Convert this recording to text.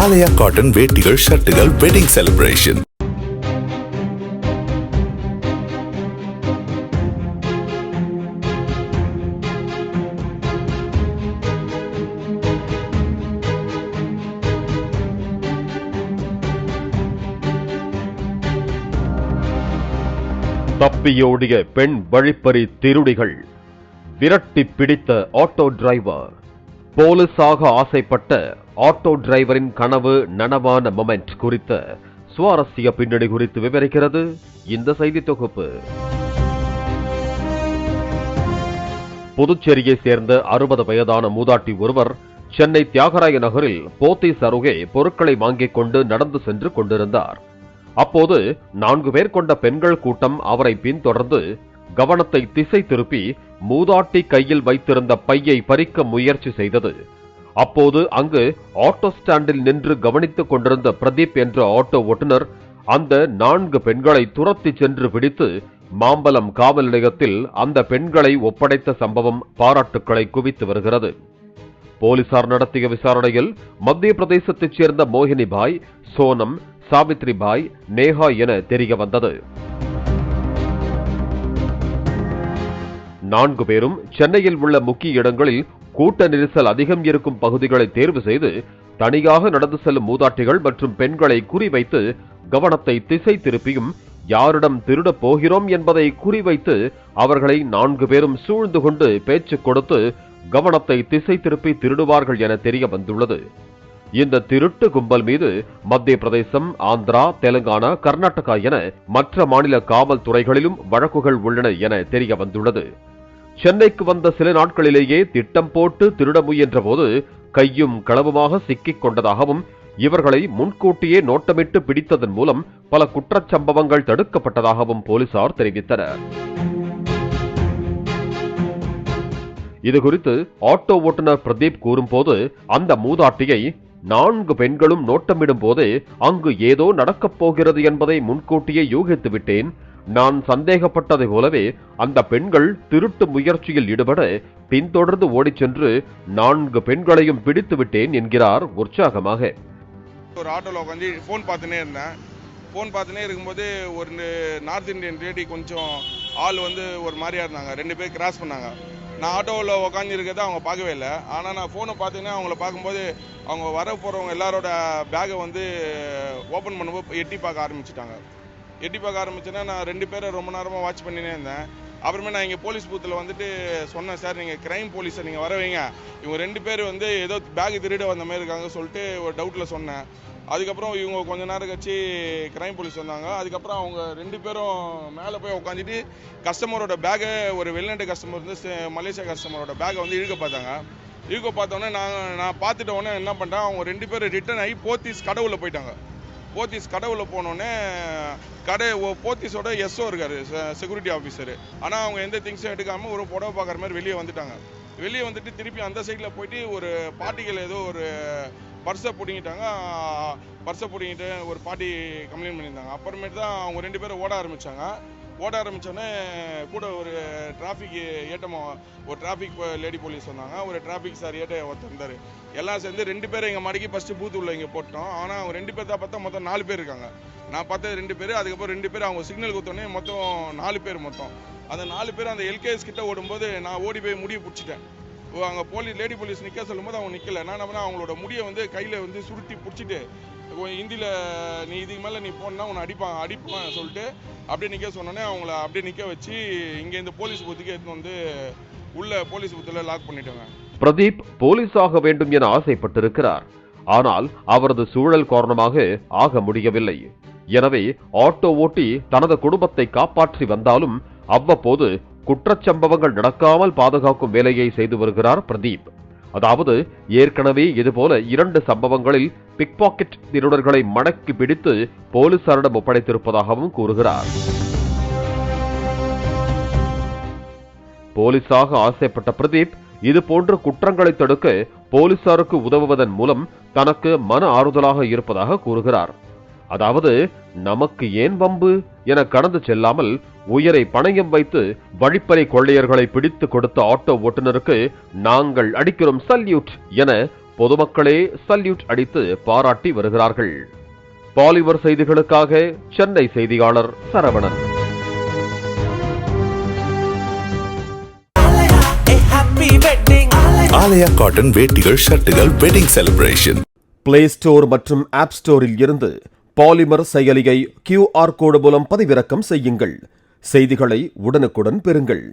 ஆலயா cotton வேட்டிகள், ஷர்ட்டுகள், wedding celebration. தப்பியோடிய பெண் வழிப்பறி திருடிகள், விரட்டி பிடித்த ஆட்டோ டிரைவர். போலீஸாக ஆசைப்பட்ட ஆட்டோ டிரைவரின் கனவு நனவான மொமெண்ட் குறித்த சுவாரஸ்ய பின்னணி குறித்து விவரிக்கிறது இந்த செய்தி தொகுப்பு. புதுச்சேரியை சேர்ந்த 60 வயதான மூதாட்டி ஒருவர் சென்னை தியாகராய நகரில் போத்தீஸ் அருகே பொருட்களை வாங்கிக் கொண்டு நடந்து சென்று கொண்டிருந்தார். அப்போது 4 பேர் கொண்ட பெண்கள் கூட்டம் அவரை பின்தொடர்ந்து கவனத்தை திசை திருப்பி மூதாட்டி கையில் வைத்திருந்த பையை பறிக்க முயற்சி செய்தது. அப்போது அங்கு ஆட்டோ ஸ்டாண்டில் நின்று கவனித்துக் கொண்டிருந்த பிரதீப் என்ற ஆட்டோ ஓட்டுநர் அந்த 4 பெண்களை துரத்தி சென்று பிடித்து மாம்பலம் காவல் நிலையத்தில் அந்த பெண்களை ஒப்படைத்த சம்பவம் பாராட்டுக்களை குவித்து வருகிறது. போலீசார் நடத்திய விசாரணையில் மத்திய பிரதேசத்தைச் சேர்ந்த மோகினிபாய், சோனம், சாவித்ரிபாய், நேஹா என தெரிய வந்தது. 4 பேரும் சென்னையில் உள்ள முக்கிய இடங்களில் கூட்ட நெரிசல் அதிகம் இருக்கும் பகுதிகளை தேர்வு செய்து தனியாக நடந்து செல்லும் மூதாட்டிகள் மற்றும் பெண்களை குறிவைத்து கவனத்தை திசை திருப்பியும் யாரிடம் திருடப் போகிறோம் என்பதை குறிவைத்து அவர்களை 4 பேரும் சூழ்ந்து கொண்டு பேச்சு கொடுத்து கவனத்தை திசை திருப்பி திருடுவார்கள் என தெரிய வந்துள்ளது. இந்த திருட்டு கும்பல் மீது மத்திய பிரதேசம், ஆந்திரா, தெலுங்கானா, கர்நாடகா என மற்ற மாநில காவல்துறைகளிலும் வழக்குகள் உள்ளன என தெரிய வந்துள்ளது. சென்னைக்கு வந்த சில நாட்களிலேயே திட்டம் போட்டு திருட முயன்ற போது கையும் களவுமாக சிக்கிக் கொண்டதாகவும் இவர்களை முன்கூட்டியே நோட்டமிட்டு பிடித்ததன் மூலம் பல குற்றச்சம்பவங்கள் தடுக்கப்பட்டதாகவும் போலீசார் தெரிவித்தனர். இதுகுறித்து ஆட்டோ ஓட்டுநர் பிரதீப் கூறும்போது, அந்த மூதாட்டியை 4 பெண்களும் நோட்டமிடும் போதே அங்கு ஏதோ நடக்கப் போகிறது என்பதை முன்கூட்டியே யூகித்து விட்டேன். நான் சந்தேகப்பட்டதை போலவே அந்த பெண்கள் திருட்டு முயற்சியில் ஈடுபட பின்தொடர்ந்து ஓடிச் சென்று 4 பெண்களையும் பிடித்து விட்டேன் என்கிறார் உற்சாகமாக. ஒரு ஆட்டோல உட்காந்து போன் பார்த்துனே இருந்தேன். போன் பார்த்துனே இருக்கும்போது ஒரு நார்த் இந்தியன் லேடி கொஞ்சம் ஆள் ஒரு மாதிரியா இருந்தாங்க. 2 பேர் கிராஸ் பண்ணாங்க. நான் ஆட்டோவில் உட்காந்து இருக்கிறத அவங்க பார்க்கவே இல்லை. ஆனால் நான் ஃபோனை பார்த்துன்னா அவங்கள பார்க்கும்போது அவங்க வர போகிறவங்க எல்லாரோட பேகை ஓப்பன் பண்ணும்போது எட்டி பார்க்க ஆரம்பிச்சிட்டாங்க. எட்டி பார்க்க ஆரம்பிச்சேன்னா நான் 2 பேரை ரொம்ப நேரமாக வாட்ச் பண்ணினே இருந்தேன். அப்புறமே நான் இங்கே போலீஸ் பூத்தில் சொன்னேன், சார் நீங்கள் கிரைம் போலீஸை நீங்கள் வர வைங்க, இவங்க 2 பேர் ஏதோ பேக் திருட வந்த மாதிரி இருக்காங்க சொல்லிட்டு ஒரு டவுட்டில் சொன்னேன். அதுக்கப்புறம் இவங்க கொஞ்ச நேரம் கழிச்சு கிரைம் போலீஸ் வந்தாங்க. அதுக்கப்புறம் அவங்க 2 பேரும் மேலே போய் உட்காந்துட்டு கஸ்டமரோட பேகை, ஒரு வெளிநாட்டு கஸ்டமர் மலேசியா கஸ்டமரோட பேகை இழுக்க பார்த்தாங்க. இழுக்க பார்த்தோன்னே நான் பார்த்துட்ட உடனே என்ன பண்ணிட்டேன், அவங்க 2 பேரும் ரிட்டர்ன் ஆகி போத்தீஸ் கடவுளில் போயிட்டாங்க. போத்தீஸ் கடவுளில் போனோடனே போத்தீஸோட எஸ்ஓ இருக்காரு, செக்யூரிட்டி ஆஃபீஸரு. ஆனால் அவங்க எந்த திங்ஸும் எடுக்காமல் ஒரு புடவை பார்க்குற மாதிரி வெளியே வந்துட்டாங்க. வெளியே வந்துட்டு திருப்பி அந்த சைடில் போயிட்டு ஒரு பார்ட்டிகள் ஏதோ ஒரு பர்ஸை பிடிங்கிட்டாங்க. பர்ஸை பிடிங்கிட்டு ஒரு பாட்டி கம்ப்ளைண்ட் பண்ணியிருந்தாங்க. அப்புறமேட்டு தான் அவங்க 2 பேரும் ஓட ஆரம்பித்தாங்க. ஓட ஆரம்பித்தோடனே கூட ஒரு டிராஃபிக் ஒரு டிராஃபிக் லேடி போலீஸ் வந்தாங்க. ஒரு டிராஃபிக் சார் ஒருத்தர் இருந்தார். எல்லாம் சேர்ந்து 2 பேரும் எங்கள் மாடிக்கு ஃபஸ்ட்டு பூத்து உள்ள இங்கே போட்டோம். ஆனால் அவங்க 2 பேர் தான் பார்த்தா மொத்தம் 4 பேர் இருக்காங்க. நான் பார்த்தது 2 பேர். அதுக்கப்புறம் 2 பேர் அவங்க சிக்னல் கொடுத்தோடனே மொத்தம் 4 பேர். மொத்தம் அந்த 4 பேர் அந்த எல்கேஎஸ் கிட்ட ஓடும்போது நான் ஓடி போய் முடியை பிடிச்சிட்டேன். அங்கே லேடி போலீஸ் நிற்க சொல்லும்போது அவங்க நிற்கல. நான் என்ன அவங்களோட முடியை கையில் சுருட்டி பிடிச்சிட்டு ஹிந்தியில் நீ இதுக்கு மேலே நீ போனா உன்னை அடிப்பான் சொல்லிட்டு அப்படியே நிற்க சொன்னோன்னே அவங்கள அப்படியே நிற்க வச்சு இங்கே இந்த போலீஸ் பூத்துக்கு எடுத்து உள்ள போலீஸ் பூத்தில் லாக் பண்ணிட்டாங்க. பிரதீப் போலீஸாக வேண்டும் என ஆசைப்பட்டிருக்கிறார். ஆனால் அவரது சூழல் காரணமாக ஆக முடியவில்லை. எனவே ஆட்டோ ஓட்டி தனது குடும்பத்தை காப்பாற்றி வந்தாலும் அவ்வப்போது குற்றச்சம்பவங்கள் நடக்காமல் பாதுகாக்கும் வேலையை செய்து வருகிறார் பிரதீப். அதாவது ஏற்கனவே இதுபோல 2 சம்பவங்களில் பிக் பாக்கெட் திருடர்களை மடக்கி பிடித்து போலீசாரிடம் ஒப்படைத்திருப்பதாகவும் கூறுகிறார். போலீஸாக ஆசைப்பட்ட பிரதீப் இதுபோன்ற குற்றங்களை தடுக்க போலீசாருக்கு உதவுவதன் மூலம் தனக்கு மன ஆறுதலாக இருப்பதாக கூறுகிறார். அதாவது நமக்கு ஏன் வம்பு என கடந்து செல்லாமல் உயிரை பணயம் வைத்து வழிப்பறை கொள்ளையர்களை பிடித்து கொடுத்த ஆட்டோ ஓட்டுநருக்கு நாங்கள் அடிக்கிறோம் சல்யூட் என பொதுமக்களே சல்யூட் அடித்து பாராட்டி வருகிறார்கள். பாலிமர் செய்திகளுக்காக சென்னை செய்தியாளர் சரவணன். ஆலயா காட்டன் வேட்டிகள் ஷர்ட்டுகள் வெட்டிங் செலிப்ரேஷன். பிளே ஸ்டோர் மற்றும் ஆப் ஸ்டோரில் இருந்து பாலிமர் செயலியை QR கோடு மூலம் பதிவிறக்கம் செய்யுங்கள். செய்திகளை உடனுக்குடன் பெறுங்கள்.